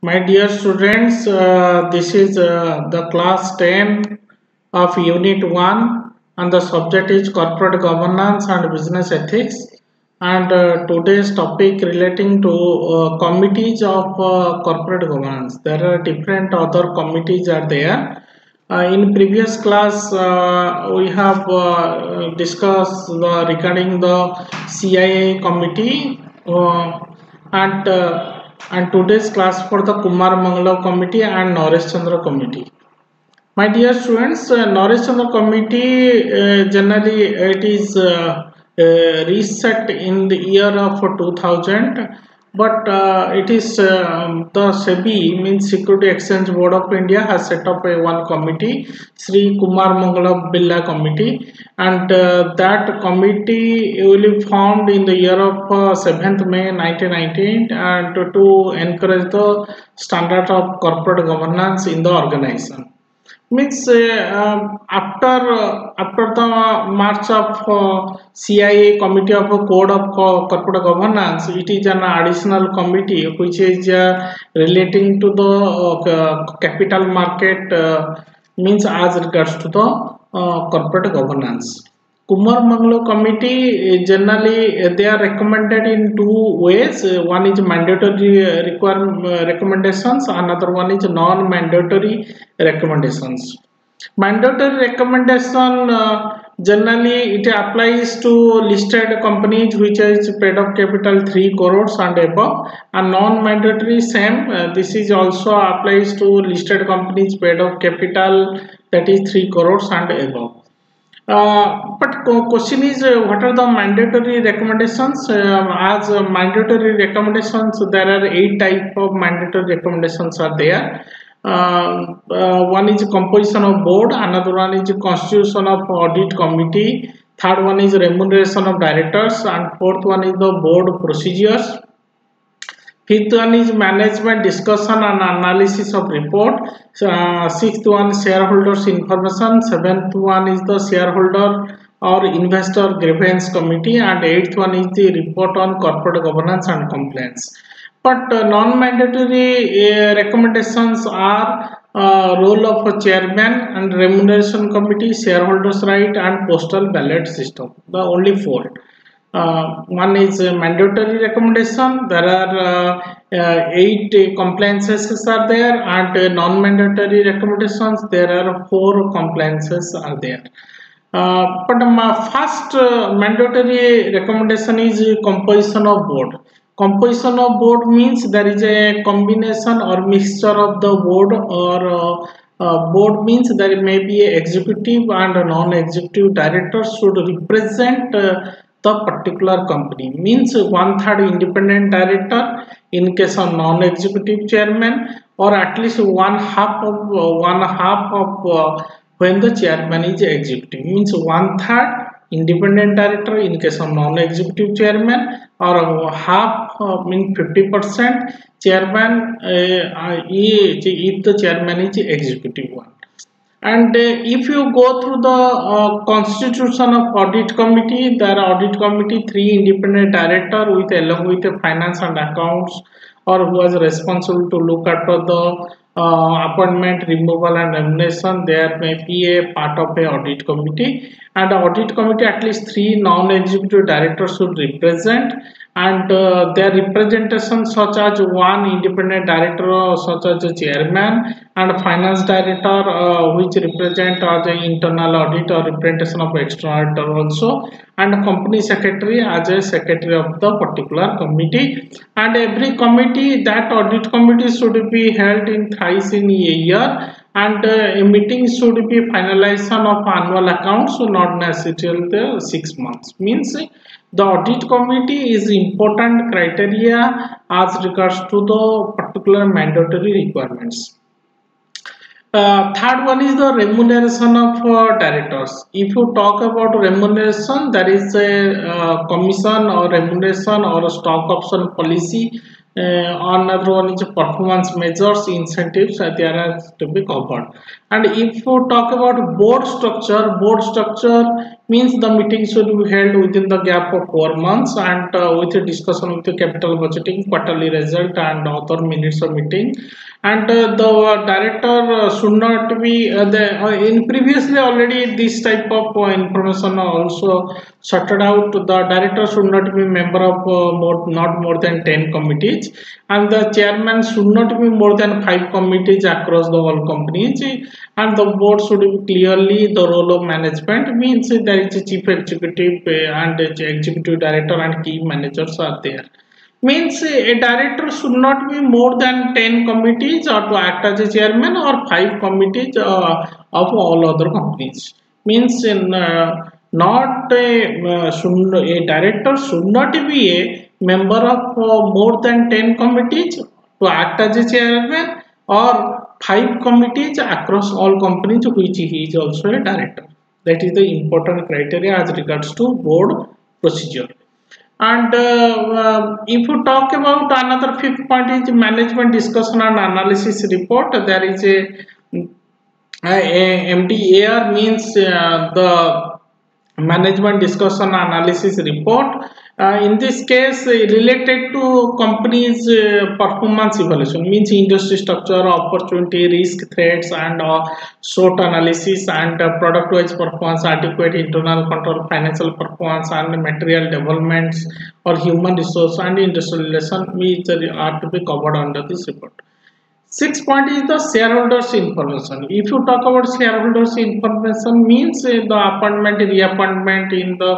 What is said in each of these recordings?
My dear students, this is the class 10 of Unit 01 and the subject is corporate governance and business ethics, and today's topic relating to committees of corporate governance. There are different other committees are there. In previous class, we have discussed regarding the CIA committee and today's class for the Kumar Mangala committee and Naresh Chandra committee. My dear students, Naresh Chandra committee generally it is reset in the year of 2000, but it is the SEBI means Security Exchange Board of India has set up one committee, Sri Kumar Mangala Billa committee, and that committee will be formed in the year of 7th May 1919 and to encourage the standard of corporate governance in the organization. Means after the march of CIA Committee of Code of Corporate Governance, it is an additional committee which is relating to the capital market means as regards to the corporate governance. Kumar Mangalo committee generally they are recommended in two ways. One is mandatory recommendations, another one is non-mandatory recommendations. Mandatory recommendation generally it applies to listed companies which is paid up capital 3 crores and above, and non-mandatory same this is also applies to listed companies paid up capital that is 3 crores and above. But question is what are the mandatory recommendations? As mandatory recommendations, there are 8 type of mandatory recommendations are there. One is composition of board, another one is constitution of audit committee, third one is remuneration of directors, and fourth one is the board procedures. Fifth one is management discussion and analysis of report. Sixth one shareholders information. Seventh one is the shareholder or investor grievance committee, and eighth one is the report on corporate governance and compliance. But non-mandatory recommendations are role of a chairman and remuneration committee, shareholders right, and postal ballot system. The only 4. One is mandatory recommendation. There are 8 compliances are there, and non-mandatory recommendations there are 4 compliances are there. But my first mandatory recommendation is composition of board. Composition of board means there is a combination or mixture of the board, or board means there may be a executive and a non-executive directors should represent the particular company, means 1/3 independent director in case of non-executive chairman, or at least one half of when the chairman is executive, means 1/3 independent director in case of non-executive chairman, or half means 50% chairman if the chairman is executive one. And if you go through the constitution of audit committee, there are audit committee 3 independent director with along with the finance and accounts, or who is responsible to look after the appointment, removal and remuneration. There may be a part of a audit committee, and the audit committee at least 3 non-executive directors should represent, and their representation such as 1 independent director such as the chairman, and finance director which represent as an internal audit or representation of external auditor also, and company secretary as a secretary of the particular committee. And every committee, that audit committee should be held in thrice in a year, and a meeting should be finalization of annual accounts, so not necessarily the 6 months. Means the audit committee is important criteria as regards to the particular mandatory requirements. Third one is the remuneration of directors. If you talk about remuneration, there is a commission or remuneration or a stock option policy. Another one is performance measures, incentives there has to be covered. And if you talk about board structure means the meeting should be held within the gap of 4 months and with a discussion with the capital budgeting, quarterly result and other minutes of meeting. And the director should not be in previously already this type of information also sorted out. The director should not be member of not more than 10 committees, and the chairman should not be more than 5 committees across the whole companies, and the board should be clearly the role of management, means there is a chief executive and executive director and key managers are there. Means a director should not be more than 10 committees or to act as a chairman, or 5 committees of all other companies. Means not a director should not be a member of more than 10 committees to act as a chairman, or 5 committees across all companies which he is also a director. That is the important criteria as regards to board procedure. And if you talk about another fifth point is management discussion and analysis report, there is a MDAR, means the management discussion analysis report. In this case, related to companies performance evaluation, means industry structure, opportunity, risk, threats and SWOT analysis, and product wise performance, adequate internal control, financial performance and material developments, or human resource and industrial relation, which are to be covered under this report. Sixth point is the shareholders information. If you talk about shareholders information, means the appointment, reappointment in the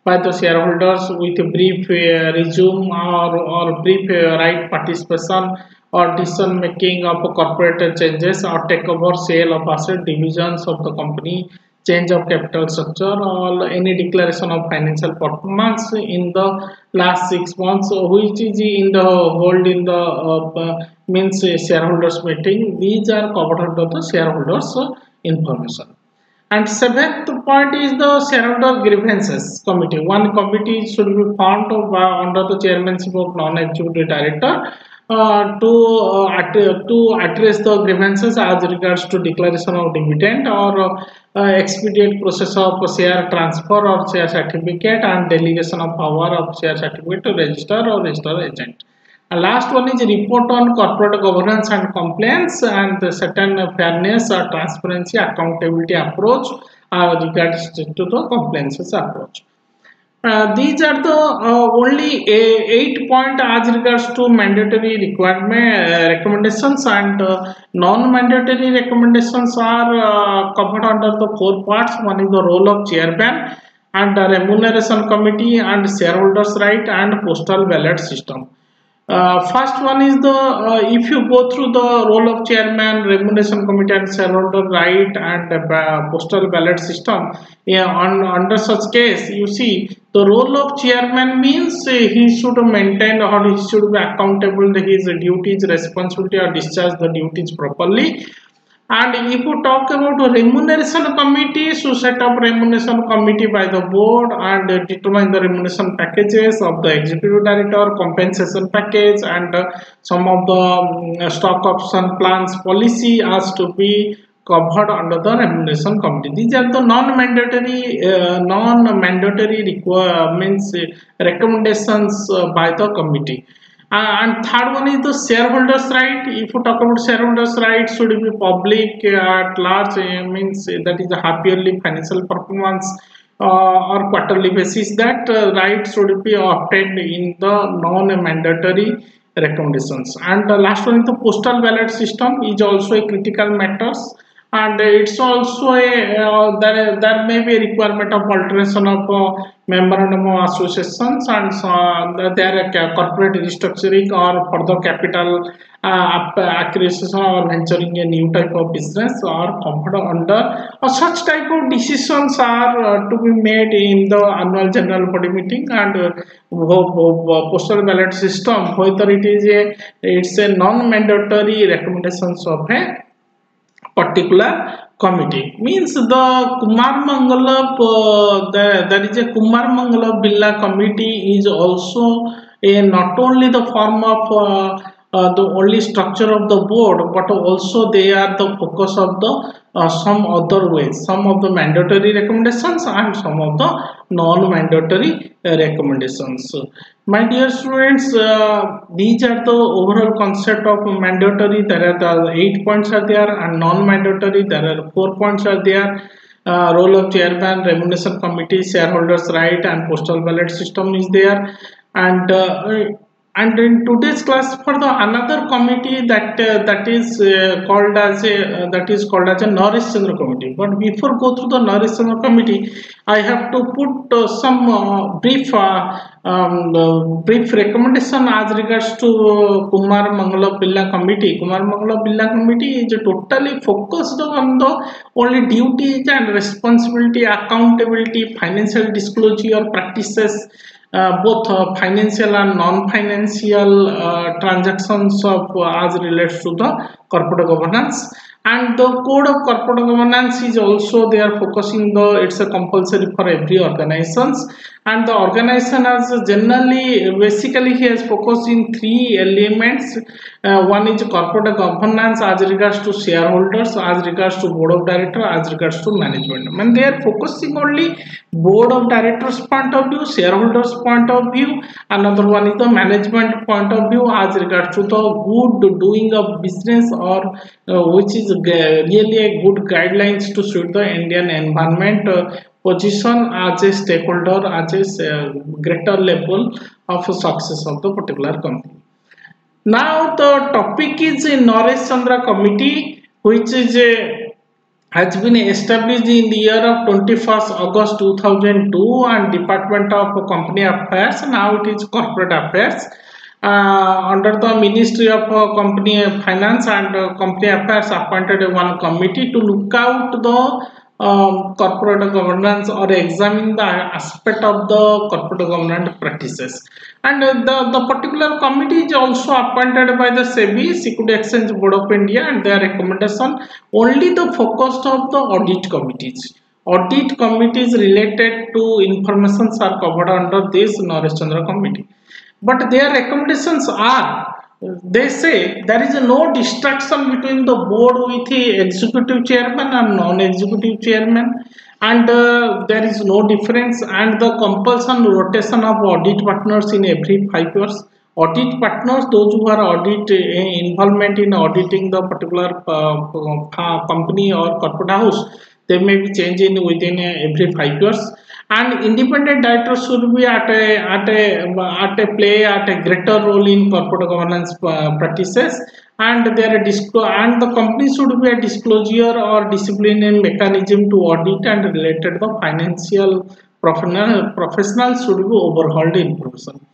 by the shareholders with a brief resume or brief right participation or decision making of corporate changes or takeover, sale of asset, divisions of the company, change of capital structure, or any declaration of financial performance in the last 6 months, which is in the hold in the means shareholders meeting. These are covered under the shareholders information. And seventh point is the shareholder grievances committee. One committee should be formed under the chairmanship of non-executive director to address the grievances as regards to declaration of dividend or expedite process of share transfer or share certificate and delegation of power of share certificate to register or register agent. And last one is report on corporate governance and compliance and certain fairness or transparency accountability approach regards to the compliances approach. These are the only 8 points as regards to mandatory requirement recommendations, and non-mandatory recommendations are covered under the 4 parts. One is the role of chairman and remuneration committee and shareholders right and postal ballot system. First one is the if you go through the role of chairman, remuneration committee and shareholder right and postal ballot system, under such case you see the role of chairman means he should maintain or he should be accountable to his duties, responsibility or discharge the duties properly. And if you talk about remuneration committee, so set up remuneration committee by the board and determine the remuneration packages of the executive director, compensation package, and some of the stock option plans policy has to be covered under the remuneration committee. These are the non-mandatory requirements recommendations by the committee. And third one is the shareholders right. If you talk about shareholders right, should be public at large, means that is a half yearly financial performance or quarterly basis. That right should be obtained in the non-mandatory recommendations. And the last one is the postal ballot system is also a critical matters. And it's also a there may be a requirement of alteration of memorandum of associations and there corporate restructuring or further capital acquisition or venturing a new type of business or covered under such type of decisions are to be made in the annual general body meeting. And postal ballot system, whether it's a non-mandatory recommendations of a particular committee, means the Kumar Mangala there is a Kumar Mangala Billa committee is also a not only the form of the only structure of the board, but also they are the focus of the some other ways, some of the mandatory recommendations and some of the non-mandatory recommendations. My dear students, these are the overall concept of mandatory. There are the 8 points are there, and non-mandatory there are 4 points are there. Role of chairman, remuneration committee, shareholders right, and postal ballot system is there. And in today's class for the another committee that is called as a Norway Committee. But before go through the Norway Committee, I have to put some brief recommendation as regards to Kumar Mangala Billa Committee. Kumar Mangala Billa Committee is totally focused on the only duties and responsibility, accountability, financial disclosure practices, both financial and non-financial transactions of as relates to the corporate governance. And the code of corporate governance is also they are focusing it's a compulsory for every organizations, and the organization has generally basically he has focused in 3 elements. One is corporate governance as regards to shareholders, as regards to board of directors, as regards to management. And they are focusing only board of directors point of view, shareholders point of view. Another one is the management point of view as regards to the good doing of business, or which is really a good guidelines to suit the Indian environment position as a stakeholder, as a greater level of success of the particular company. Now the topic is a Naresh Chandra Committee, which is has been established in the year of 21st August 2002 and Department of Company Affairs. Now it is Corporate Affairs. Under the Ministry of Company Finance and Company Affairs appointed one committee to look out the corporate governance or examine the aspect of the corporate governance practices. And the particular committee is also appointed by the SEBI, Security Exchange Board of India, and their recommendation only the focus of the audit committees. Audit committees related to informations are covered under this Naresh Chandra Committee. But their recommendations are, they say there is no distraction between the board with the executive chairman and non-executive chairman, and there is no difference, and the compulsion rotation of audit partners in every 5 years. Audit partners, those who are involvement in auditing the particular company or corporate house, they may be changing within every 5 years. And independent directors should be at a greater role in corporate governance practices, and the company should be a disclosure or disciplinary mechanism to audit and related the financial professionals should be overhauled in profession.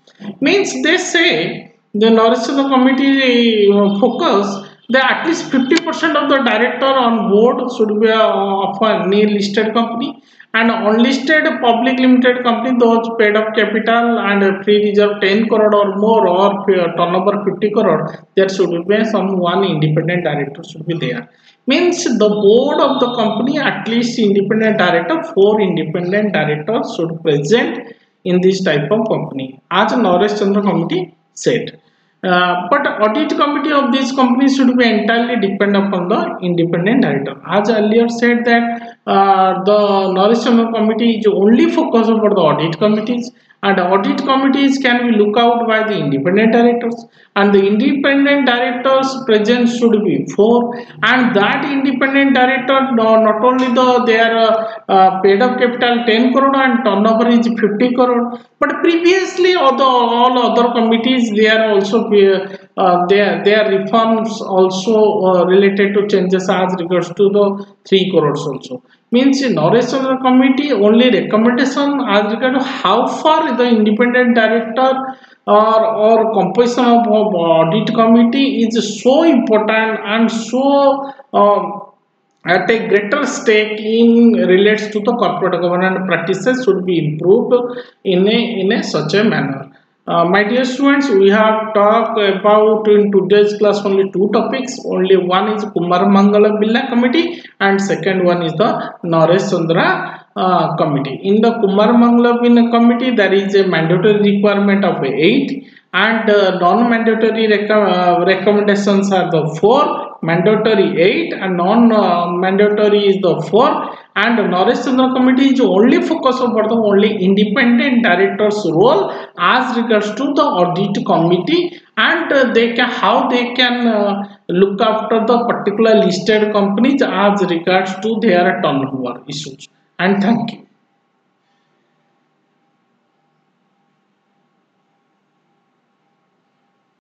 Means they say the Naresh Chandra Committee focus that at least 50% of the director on board should be of a listed company, and unlisted public limited company, those paid up capital and free reserve 10 crore or more, or turnover 50 crore, there should be one independent director should be there. Means the board of the company at least independent director, 4 independent directors should present in this type of company, as Naresh Chandra Committee said. But audit committee of these companies should be entirely dependent upon the independent director. As earlier said that the Naresh Chandra Committee is only focused on the audit committees, and audit committees can be looked out by the independent directors, and the independent directors present should be 4, and that independent director not only their paid up capital 10 crore and turnover is 50 crore, but previously all other committees they are also their reforms also related to changes as regards to the 3 crores also. Means in Naresh Chandra Committee only recommendation as regard to how far the independent director or composition of audit committee is so important and so at a greater stake in relates to the corporate governance practices should be improved in a such a manner. My dear students, we have talked about in today's class only 2 topics. Only one is Kumar Mangala Billa Committee and second one is the Naresh Chandra Committee. In the Kumar Mangala Billa Committee, there is a mandatory requirement of 8 and non-mandatory recommendations are the 4, mandatory 8 and non-mandatory is the 4, and Naresh Chandra Committee is only focus about the only independent director's role as regards to the audit committee, and they can how they can look after the particular listed companies as regards to their turnover issues. And thank you.